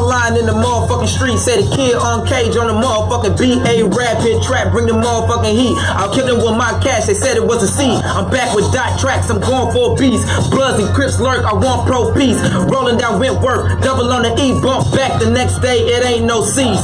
line in the motherfucking street. Say the kid on cage on the motherfucking beat. A rap hit trap, bring the motherfucking heat. I'll kill him with my cash, they said it was a C. I'm back with dot tracks, I'm going for a beast. Bloods and Crips lurk, I want pro peace. Rolling down Wentworth, double on the E, bump back the next day, it ain't no cease.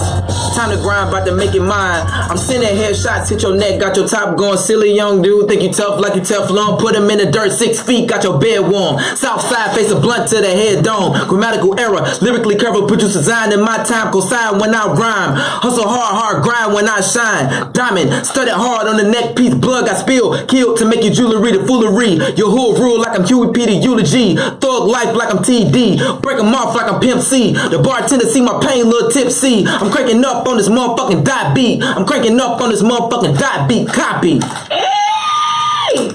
Time to grind, about to make it mine. I'm sending headshots, hit your neck, got your top going. Silly young dude, think you tough like you Teflon. Put him in the dirt, 6 feet, got your bed warm. South side, face a blunt to the head dome. Grammatical error, lyrically covered, produce design in my time. Cosign when I rhyme. Hustle hard, grind when I shine. Diamond, studied hard on the neck piece. Blood got spilled, killed to make your jewelry the foolery. Your hood rule like I'm Huey P. the eulogy. Thug life like I'm TD. Break 'em off like I'm Pimp C. The bartender see my pain, little tipsy. I'm cranking up on this motherfucking dot beat. I'm cranking up on this motherfucking dot beat. Copy.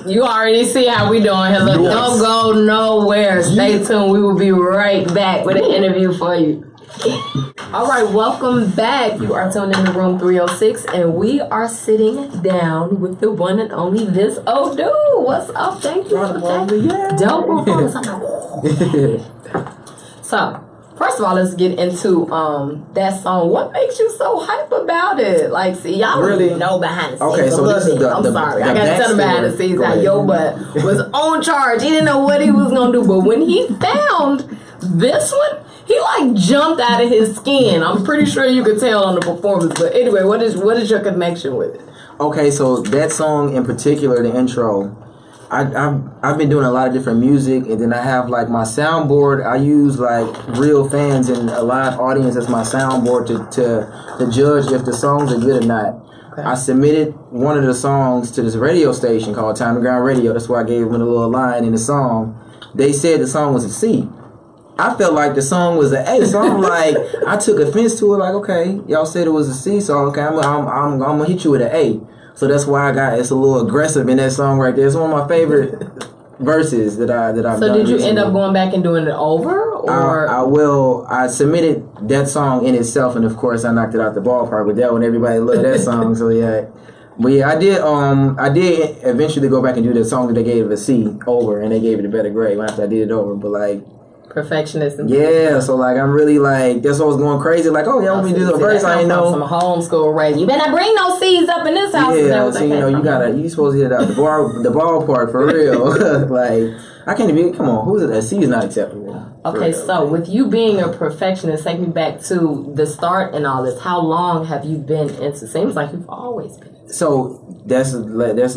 You already see how we doing here. Look, don't go nowhere. Stay tuned. We will be right back with an interview for you. All right, welcome back. You are tuned in to room 306, and we are sitting down with the one and only This Old Dude. What's up? Thank you for that dope performance. So, first of all, let's get into that song. What makes you so hype about it? Like, see, y'all really know behind the scenes. Okay, so this is I'm sorry. I got to tell him behind the scenes how your butt was on charge. He didn't know what he was going to do. But when he found this one, he like jumped out of his skin. I'm pretty sure you could tell on the performance. But anyway, what is your connection with it? Okay, so that song in particular, the intro, I've been doing a lot of different music, and then I have like my soundboard. I use like real fans and a live audience as my soundboard to judge if the songs are good or not. Okay. I submitted one of the songs to this radio station called Time to Ground Radio. That's why I gave them a little line in the song. They said the song was a C. I felt like the song was an A, so I'm like, I took offense to it. Like, okay, y'all said it was a C, so okay, I'm gonna hit you with an A. So that's why it's a little aggressive in that song right there. It's one of my favorite verses that I've done. So did you end up going back and doing it over, or I submitted that song in itself, and of course I knocked it out the ballpark with that one. Everybody loved that song, so yeah. But yeah, I did eventually go back and do the song that they gave it a C over, and they gave it a better grade after I did it over. But like, perfectionist. Yeah, so like I'm really like, that's what I was going crazy. Like, oh, y'all want me to do the verse? I ain't know. Some homeschool raising. You better bring no C's up in this house. Yeah, so you supposed to hit it out the ballpark for real. Like, I can't even, come on, who's it? A C is not acceptable. Okay, so with you being a perfectionist, take me back to the start and all this. How long have you been into? Seems like you've always been. So that's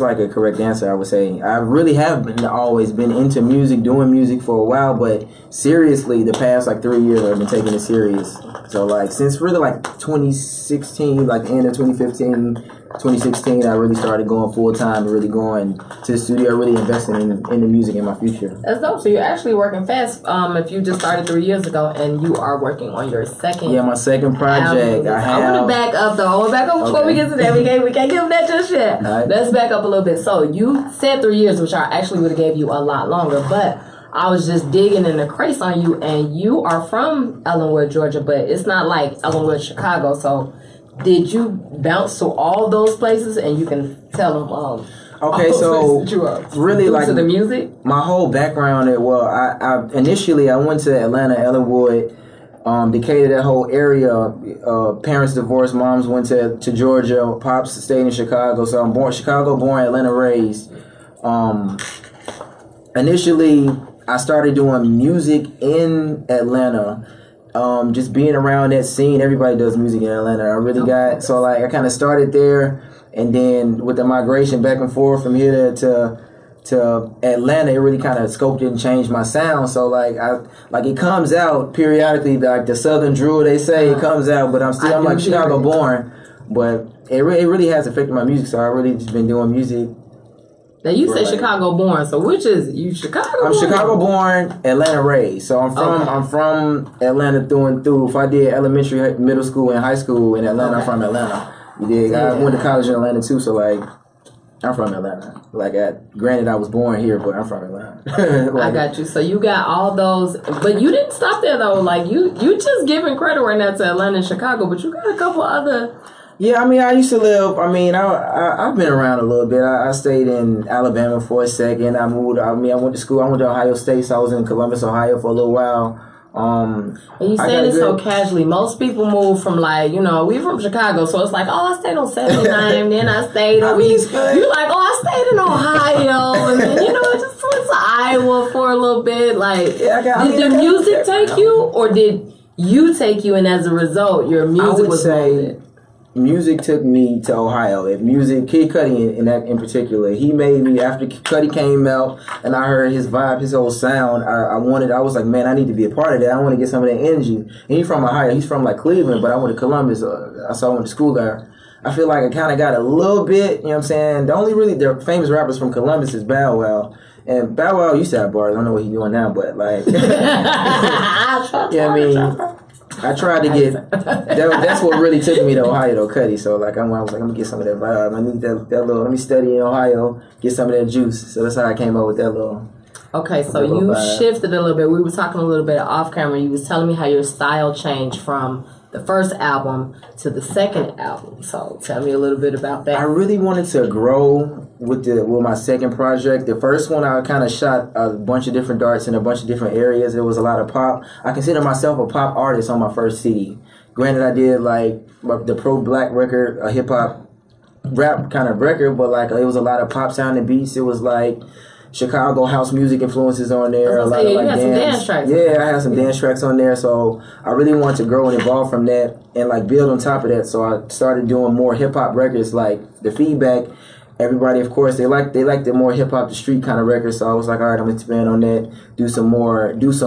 like a correct answer, I would say. I really have always been into music, doing music for a while, but seriously, the past like 3 years I've been taking it serious. So like since really like 2016, like the end of 2015, 2016, I really started going full time, really going to the studio, really investing in the music in my future. That's dope. So you're actually working fast. If you just started 3 years ago and you are working on your second. Yeah, my second project. I want to back up though. I want to back up before we get to that. We can't give them that just yet. Right. Let's back up a little bit. So you said 3 years, which I actually would have gave you a lot longer, but I was just digging in the crates on you, and you are from Ellenwood, Georgia, but it's not like Ellenwood, Chicago. So did you bounce to all those places, and you can tell them okay, so really like to the music? My whole background, I initially went to Atlanta, Ellenwood, Decatur, that whole area. Parents divorced, moms went to Georgia, pops stayed in Chicago. So I'm Chicago born, Atlanta raised. Initially, I started doing music in Atlanta. Just being around that scene, everybody does music in Atlanta. I really got, so like I kind of started there, and then with the migration back and forth from here to Atlanta, it really kind of scoped it and changed my sound. So like it comes out periodically, like the Southern Drew, they say it comes out, but I'm like Chicago born, but it really has affected my music. So I really just been doing music. Now you said Chicago born, so which is you Chicago? I'm Chicago born, Atlanta raised. So I'm from Atlanta through and through. If I did elementary, middle school, and high school in Atlanta, I'm from Atlanta. You dig? I went to college in Atlanta too, so like I'm from Atlanta. Like granted I was born here, but I'm from Atlanta. I got you. So you got all those, but you didn't stop there though. Like you just giving credit right now to Atlanta and Chicago, but you got a couple other. Yeah, I mean, I used to live, I've been around a little bit. I stayed in Alabama for a second. I went to school. I went to Ohio State, so I was in Columbus, Ohio for a little while. You saying it so casually. Most people move from like, you know, we from Chicago, so it's like, oh, I stayed on 79, then I stayed on East. You like, oh, I stayed in Ohio, and then, you know, it just went to Iowa for a little bit. Like, did the music take you, or did you take you, and as a result, your music was molded? Music took me to Ohio. Kid Cudi in particular, he made me, after Cudi came out and I heard his vibe, his whole sound, I was like, man, I need to be a part of that. I want to get some of that energy. And he's from Ohio. He's from like Cleveland, but I went to Columbus. I went to school there. I feel like I kind of got a little bit, you know what I'm saying? The only really the famous rappers from Columbus is Bow Wow. And Bow Wow used to have bars. I don't know what he's doing now, but like, you know what I mean? I tried to get that's what really took me to Ohio though, Cudi. So like I was like, I'm gonna get some of that vibe. I need that little. Let me study in Ohio, get some of that juice. So that's how I came up with that little. Okay, so you shifted a little bit. We were talking a little bit off camera. You was telling me how your style changed from the first album to the second album. So tell me a little bit about that. I really wanted to grow with my second project. The first one, I kind of shot a bunch of different darts in a bunch of different areas. There was a lot of pop. I consider myself a pop artist on my first CD. Granted, I did like the pro-black record, a hip-hop rap kind of record, but like it was a lot of pop sounding beats. It was like Chicago house music influences on there. Some dance tracks. Yeah, I had some dance tracks on there. So I really wanted to grow and evolve from that and like build on top of that. So I started doing more hip hop records. Like the feedback, everybody, of course, they like the more hip hop, the street kind of records. So I was like, all right, I'm gonna expand on that. Do some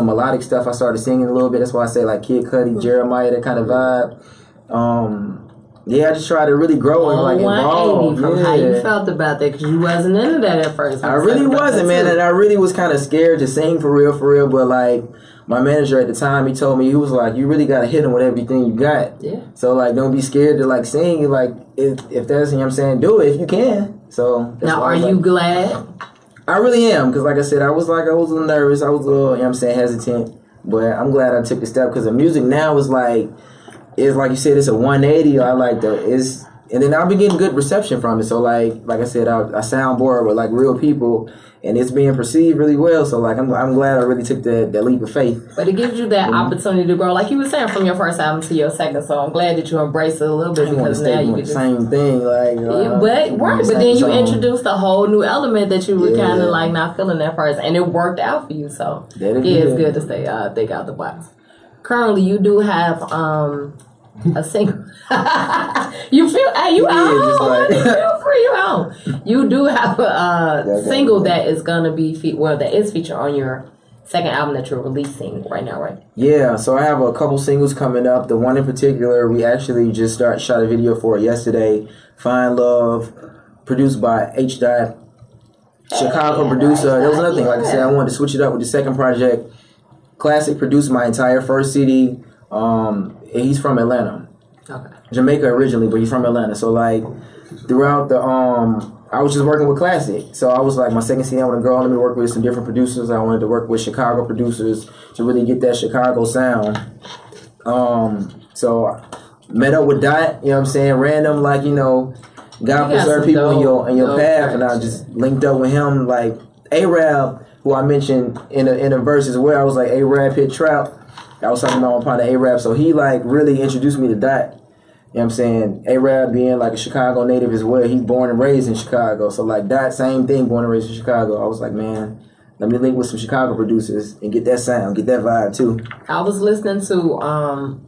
melodic stuff. I started singing a little bit. That's why I say like Kid Cudi, Jeremiah, that kind of vibe. Yeah, I just tried to really grow and like evolve. From how you felt about that, because you wasn't into that at first. I really wasn't, man, and I really was kind of scared to sing for real. But like my manager at the time, he told me, he was like, "You really gotta hit him with everything you got." Yeah. So like, don't be scared to like sing. Like if that's, you know what I'm saying, do it if you can. So now, are you glad? I really am, because like I said, I was a little nervous. I was a little, you know what I'm saying, hesitant. But I'm glad I took the step, because the music now is like. It's like you said, it's a 180. I like and then I've been getting good reception from it. So like I said, I soundboard with like real people, and it's being perceived really well. So like I'm glad I really took that leap of faith. But it gives you that opportunity to grow, like you were saying, from your first album to your second. So I'm glad that you embrace it a little bit, because now you can the same thing. Like but then you introduced a whole new element that you were kind of like not feeling at first, and it worked out for you. So it's good to stay think out the box. Currently, you do have a single. You feel you out. You feel free. You out. You do have a single that is gonna be that is featured on your second album that you're releasing right now, right? Yeah. So I have a couple singles coming up. The one in particular, we actually just shot a video for it yesterday. Find Love, produced by H. Chicago producer. That was another thing. Like I said, I wanted to switch it up with the second project. Classic produced my entire first CD. He's from Atlanta. Okay. Jamaica originally, but he's from Atlanta. So like throughout I was just working with Classic. So I was like, my second CD, I want to go. Let me work with some different producers. I wanted to work with Chicago producers to really get that Chicago sound. So I met up with Dot, you know what I'm saying, random, like, you know, God preserve people in your path, and I just linked up with him, like A-Rab, who I mentioned in a verse as well. I was like, A-Rab hit Trout. I was talking about my partner A-Rab, so he like really introduced me to Dot. You know what I'm saying? A-Rab being like a Chicago native as well. He's born and raised in Chicago. So like Dot, same thing, born and raised in Chicago. I was like, man, let me link with some Chicago producers and get that sound, get that vibe too. I was listening to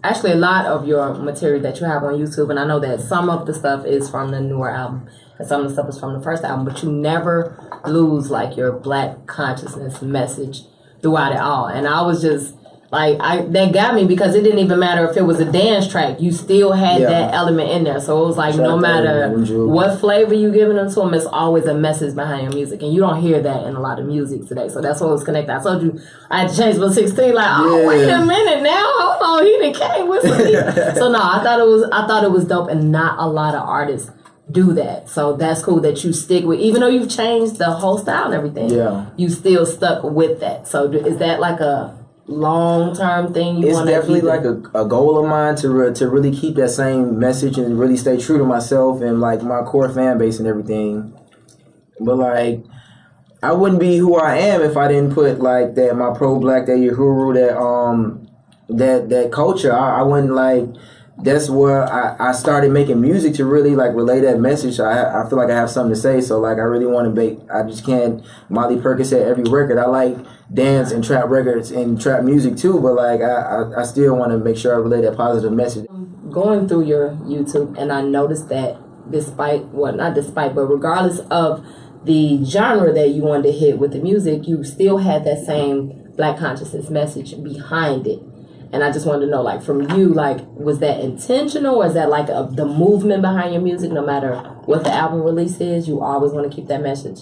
actually a lot of your material that you have on YouTube, and I know that some of the stuff is from the newer album and some of the stuff is from the first album, but you never lose like your black consciousness message throughout it all. And I was just like, that got me, because it didn't even matter if it was a dance track, you still had that element in there. So it was like, no matter what flavor you giving them to them, it's always a message behind your music, and you don't hear that in a lot of music today. So that's what was connected. I told you I had to change my 16. Like, wait a minute now, hold on, he done came with me. So no, I thought it was dope, and not a lot of artists do that. So that's cool that you stick with, even though you've changed the whole style and everything. Yeah, you still stuck with that. So is that like a long-term thing you want to? It's definitely like a goal of mine to really keep that same message and really stay true to myself and like my core fan base and everything. But like I wouldn't be who I am if I didn't put like that my pro black, that Uhuru, that culture. I wouldn't like. That's where I started making music to really like relay that message. I feel like I have something to say, so like I really want to make. I just can't Molly Percocet every record. I like dance and trap records and trap music too, but like I still want to make sure I relay that positive message. Going through your YouTube, and I noticed that but regardless of the genre that you wanted to hit with the music, you still had that same Black consciousness message behind it. And I just wanted to know, like, from you, like, was that intentional, or is that like the movement behind your music? No matter what the album release is, you always want to keep that message.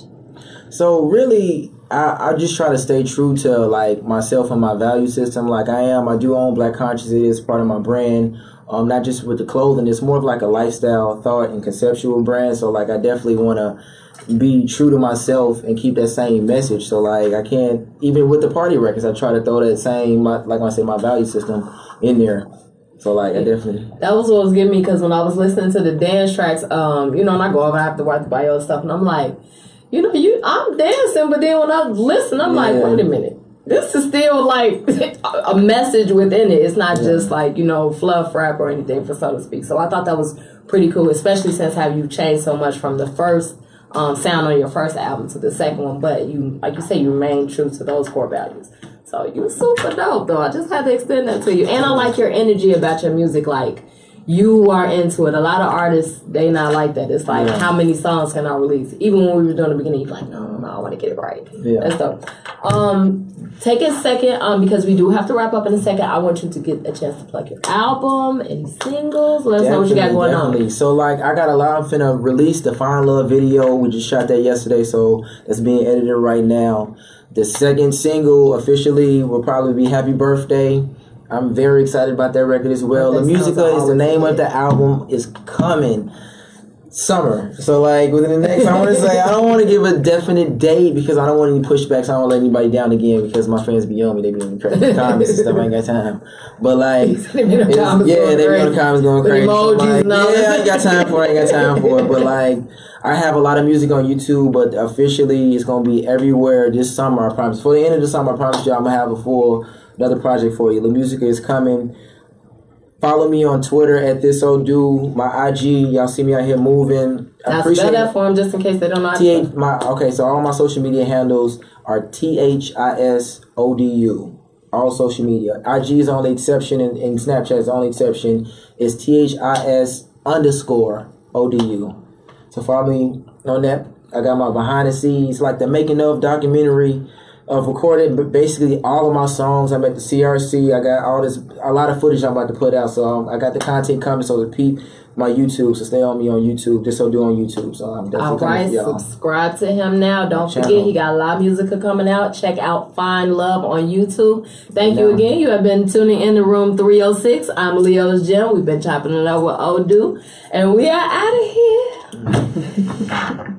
So really, I just try to stay true to like myself and my value system. Like I do own Black Conscious. It is part of my brand. Not just with the clothing. It's more of like a lifestyle, thought, and conceptual brand. So like I definitely want to be true to myself and keep that same message. So like I can't, even with the party records, I try to throw that same, like I say, my value system in there. So like I definitely, that was what was getting me, because when I was listening to the dance tracks, and I go over after watch the bio stuff, and I'm like, I'm dancing, but then when I listen, I'm like, wait a minute. This is still like a message within it. It's not just like, fluff rap or anything, for so to speak. So I thought that was pretty cool, especially since how you changed so much from the first sound on your first album to the second one. But you, like you say, you remain true to those core values. So you super dope, though. I just had to extend that to you. And I like your energy about your music. Like, you are into it. A lot of artists, they not like that. It's like, how many songs can I release? Even when we were doing the beginning, you're like, no, I want to get it right. Yeah. That's dope. Take a second, because we do have to wrap up in a second. I want you to get a chance to plug your album, any singles. Let us know what you got going on. So, like, I got a lot. I'm finna release the Fine Love video. We just shot that yesterday, so that's being edited right now. The second single officially will probably be Happy Birthday. I'm very excited about that record as well. La Musica is the name of the album. Is coming summer. So like within the next, I want to say, I don't want to give a definite date because I don't want any pushbacks. I don't want to let anybody down again because my fans be on me. They be in the comments and stuff. I ain't got time. But like, they be on the comments going crazy. Emojis, I ain't got time for it. But like, I have a lot of music on YouTube, but officially it's gonna be everywhere this summer. I promise. Before the end of the summer, I promise you, I'm gonna have another project for you. La Musica is coming. Follow me on Twitter at thisodu. My IG, y'all see me out here moving. Now spell that for them just in case they don't know. So all my social media handles are THISODU. All social media. IG is the only exception, and Snapchat is the only exception. It's THIS_ODU. So follow me on that. I got my behind the scenes, like the making of documentary of recorded, but basically all of my songs. I'm at the CRC. I got a lot of footage I'm about to put out. So I got the content coming. So repeat my YouTube. So stay on me on YouTube. This will do on YouTube. So I'm definitely subscribe to him now. Don't forget, he got a lot of music coming out. Check out Find Love on YouTube. Thank you again. You have been tuning in to Room 306. I'm Leo's Gym. We've been chopping it up with Odu, and we are out of here.